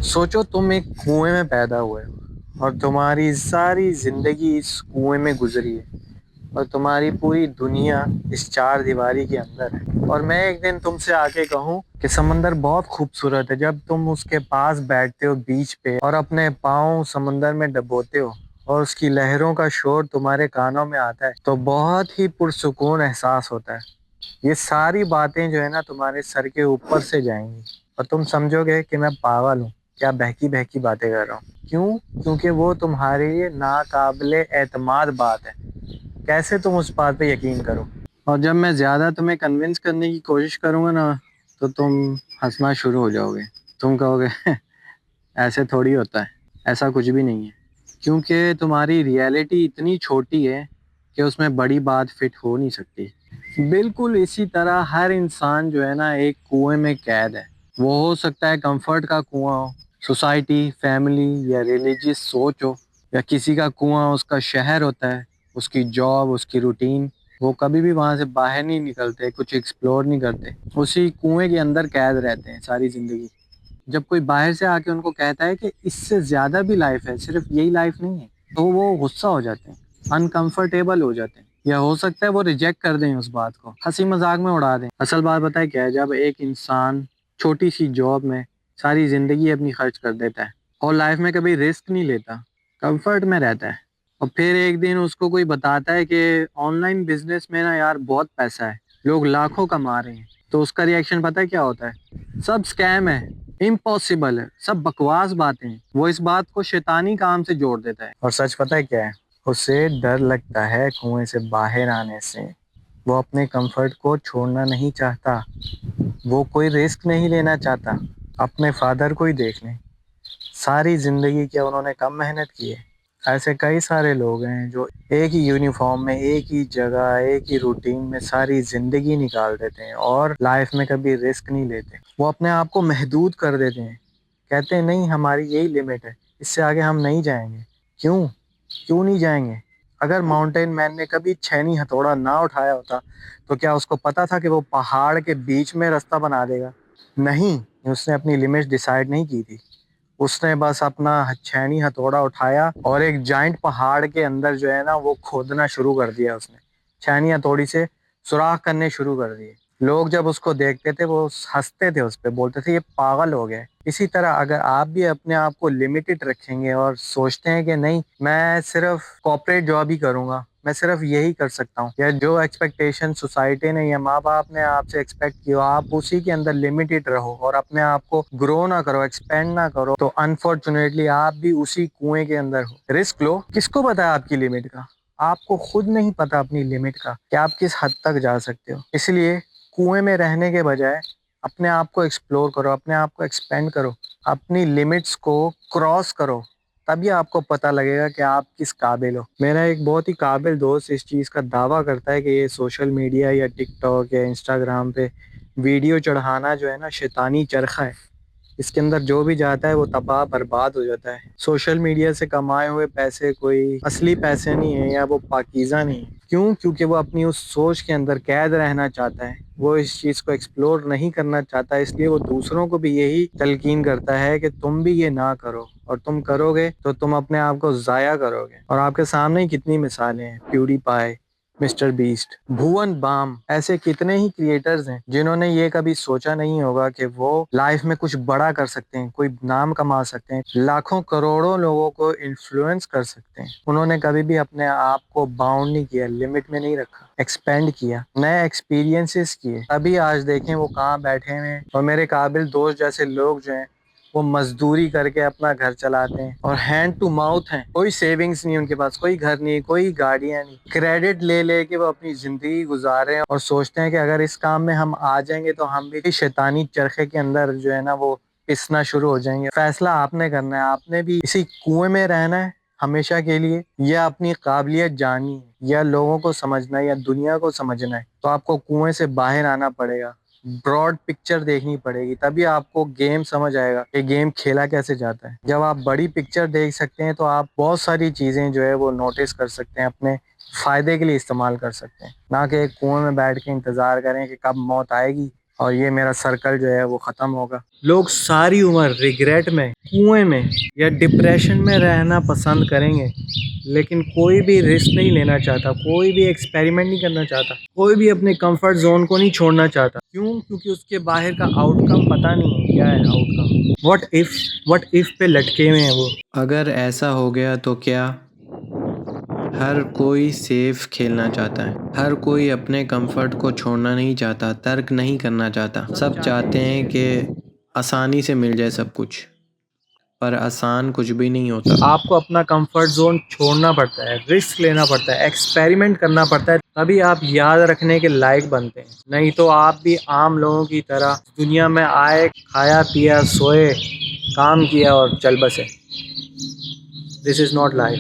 सोचो तुम एक कुएं में पैदा हुए हो और तुम्हारी सारी जिंदगी इस कुएं में गुजरी है और तुम्हारी पूरी दुनिया इस चार दीवारी के अंदर है। और मैं एक दिन तुमसे आके कहूँ कि समंदर बहुत खूबसूरत है। जब तुम उसके पास बैठते हो बीच पे और अपने पाँव समंदर में डुबोते हो और उसकी लहरों का शोर तुम्हारे कानों में आता है तो बहुत ही पुरसुकून एहसास होता है। ये सारी बातें जो है ना तुम्हारे सर के ऊपर से जाएंगी और तुम समझोगे कि मैं पागल हूँ, क्या बहकी बहकी बातें कर रहा हूँ। क्यों? क्योंकि वो तुम्हारे लिए नाकाबिले एतमाद बात है। कैसे तुम उस बात पे यकीन करो। और जब मैं ज़्यादा तुम्हें कन्विंस करने की कोशिश करूँगा ना तो तुम हंसना शुरू हो जाओगे। तुम कहोगे ऐसे थोड़ी होता है, ऐसा कुछ भी नहीं है। क्योंकि तुम्हारी रियलिटी इतनी छोटी है कि उसमें बड़ी बात फिट हो नहीं सकती। बिल्कुल इसी तरह हर इंसान जो है ना एक कुएं में कैद है। वो हो सकता है कंफर्ट का कुआं हो, सोसाइटी, फैमिली या रिलीजियस सोच हो, या किसी का कुआं उसका शहर होता है, उसकी जॉब, उसकी रूटीन। वो कभी भी वहां से बाहर नहीं निकलते, कुछ एक्सप्लोर नहीं करते, उसी कुएं के अंदर कैद रहते हैं सारी जिंदगी। जब कोई बाहर से आके उनको कहता है कि इससे ज्यादा भी लाइफ है, सिर्फ यही लाइफ नहीं है, तो वो गुस्सा हो जाते हैं, अनकंफर्टेबल हो जाते हैं, या हो सकता है वो रिजेक्ट कर दें, उस बात को हंसी मजाक में उड़ा दें। असल बात बताए क्या है, जब एक इंसान छोटी सी जॉब में सारी जिंदगी अपनी खर्च कर देता है और लाइफ में कभी रिस्क नहीं लेता, कंफर्ट में रहता है, और फिर एक दिन उसको कोई बताता है कि ऑनलाइन बिजनेस में ना यार बहुत पैसा है, लोग लाखों कमा रहे हैं, तो उसका रिएक्शन पता है क्या होता है? सब स्कैम है, इम्पॉसिबल है, सब बकवास बातें हैं। वो इस बात को शैतानी काम से जोड़ देता है। और सच पता है क्या है? उसे डर लगता है कुएं से बाहर आने से। वो अपने कंफर्ट को छोड़ना नहीं चाहता, वो कोई रिस्क नहीं लेना चाहता। अपने फादर को ही देख लें, सारी जिंदगी क्या उन्होंने कम मेहनत की है? ऐसे कई सारे लोग हैं जो एक ही यूनिफॉर्म में, एक ही जगह, एक ही रूटीन में सारी जिंदगी निकाल देते हैं और लाइफ में कभी रिस्क नहीं लेते। वो अपने आप को महदूद कर देते हैं, कहते हैं नहीं हमारी यही लिमिट है, इससे आगे हम नहीं जाएंगे। क्यों? क्यों नहीं जाएंगे? अगर माउंटेन मैन ने कभी छेनी हथौड़ा ना उठाया होता तो क्या उसको पता था कि वो पहाड़ के बीच में रास्ता बना देगा? नहीं, उसने अपनी लिमिट डिसाइड नहीं की थी। उसने बस अपना छेनी हथौड़ा उठाया और एक जाइंट पहाड़ के अंदर जो है ना वो खोदना शुरू कर दिया। उसने छेनी हथौड़ी से सुराख करने शुरू कर दिए। लोग जब उसको देखते थे वो हंसते थे, उस पे बोलते थे ये पागल हो गए। इसी तरह अगर आप भी अपने आप को लिमिटेड रखेंगे और सोचते हैं कि नहीं मैं सिर्फ कॉर्पोरेट जॉब ही करूंगा, मैं सिर्फ यही कर सकता हूँ, या जो एक्सपेक्टेशन सोसाइटी ने या माँ बाप ने आपसे एक्सपेक्ट किया आप उसी के अंदर लिमिटेड रहो और अपने आप को ग्रो ना करो, एक्सपेंड ना करो, तो अनफॉर्चुनेटली आप भी उसी कुएं के अंदर हो। रिस्क लो। किसको पता है आपकी लिमिट का? आपको खुद नहीं पता अपनी लिमिट का कि आप किस हद तक जा सकते हो। इसलिए कुएं में रहने के बजाय अपने आप को एक्सप्लोर करो, अपने आप को एक्सपेंड करो, अपनी लिमिट्स को क्रॉस करो, तभी आपको पता लगेगा कि आप किस काबिल हो। मेरा एक बहुत ही काबिल दोस्त इस चीज़ का दावा करता है कि ये सोशल मीडिया या टिकटॉक या इंस्टाग्राम पे वीडियो चढ़ाना जो है ना शैतानी चरखा है। इसके अंदर जो भी जाता है वो तबाह बर्बाद हो जाता है। सोशल मीडिया से कमाए हुए पैसे कोई असली पैसे नहीं है या वो पाकीज़ा नहीं है। क्यों? क्योंकि वो अपनी उस सोच के अंदर कैद रहना चाहता है, वो इस चीज़ को एक्सप्लोर नहीं करना चाहता, इसलिए वो दूसरों को भी यही तलकीन करता है कि तुम भी ये ना करो, और तुम करोगे तो तुम अपने आप को ज़ाया करोगे। और आपके सामने ही कितनी मिसालें हैं, प्यूडीपाई, मिस्टर बीस्ट, भुवन बाम, ऐसे कितने ही क्रिएटर्स हैं जिन्होंने ये कभी सोचा नहीं होगा कि वो लाइफ में कुछ बड़ा कर सकते हैं, कोई नाम कमा सकते हैं, लाखों करोड़ों लोगों को इन्फ्लुएंस कर सकते हैं। उन्होंने कभी भी अपने आप को बाउंड नहीं किया, लिमिट में नहीं रखा, एक्सपेंड किया, नए एक्सपीरियंसेस किए, अभी आज देखें वो कहाँ बैठे हुए हैं। और मेरे काबिल दोस्त जैसे लोग जो हैं वो मजदूरी करके अपना घर चलाते हैं और हैंड टू माउथ हैं, कोई सेविंग्स नहीं उनके पास, कोई घर नहीं, कोई गाड़ियां नहीं, क्रेडिट ले ले के वो अपनी जिंदगी गुजारे हैं और सोचते हैं कि अगर इस काम में हम आ जाएंगे तो हम भी शैतानी चरखे के अंदर जो है ना वो पिसना शुरू हो जाएंगे। फैसला आपने करना है, आपने भी इसी कुएं में रहना है हमेशा के लिए, या अपनी काबिलियत जाननी है, या लोगों को समझना है, या दुनिया को समझना है, तो आपको कुएं से बाहर आना पड़ेगा। ब्रॉड पिक्चर देखनी पड़ेगी, तभी आपको गेम समझ आएगा कि गेम खेला कैसे जाता है। जब आप बड़ी पिक्चर देख सकते हैं तो आप बहुत सारी चीजें जो है वो नोटिस कर सकते हैं, अपने फायदे के लिए इस्तेमाल कर सकते हैं, ना कि एक कुएं में बैठ के इंतजार करें कि कब मौत आएगी اور یہ میرا سرکل جو ہے وہ ختم ہوگا. لوگ ساری عمر ریگریٹ میں، کنویں میں یا ڈپریشن میں رہنا پسند کریں گے، لیکن کوئی بھی رسک نہیں لینا چاہتا، کوئی بھی ایکسپیریمنٹ نہیں کرنا چاہتا، کوئی بھی اپنے کمفرٹ زون کو نہیں چھوڑنا چاہتا. کیوں؟ کیونکہ اس کے باہر کا آؤٹ کم پتہ نہیں ہے کیا ہے آؤٹ کم. واٹ ایف پہ لٹکے ہوئے ہیں وہ. اگر ایسا ہو گیا تو کیا؟ ہر کوئی سیف کھیلنا چاہتا ہے، ہر کوئی اپنے کمفرٹ کو چھوڑنا نہیں چاہتا، ترک نہیں کرنا چاہتا. سب چاہتے ہیں کہ آسانی سے مل جائے سب کچھ، پر آسان کچھ بھی نہیں ہوتا. آپ کو اپنا کمفرٹ زون چھوڑنا پڑتا ہے، رسک لینا پڑتا ہے، ایکسپیریمنٹ کرنا پڑتا ہے، تبھی آپ یاد رکھنے کے لائق بنتے ہیں. نہیں تو آپ بھی عام لوگوں کی طرح دنیا میں آئے، کھایا پیا، سوئے، کام کیا اور چل بسے. دس از ناٹ لائف.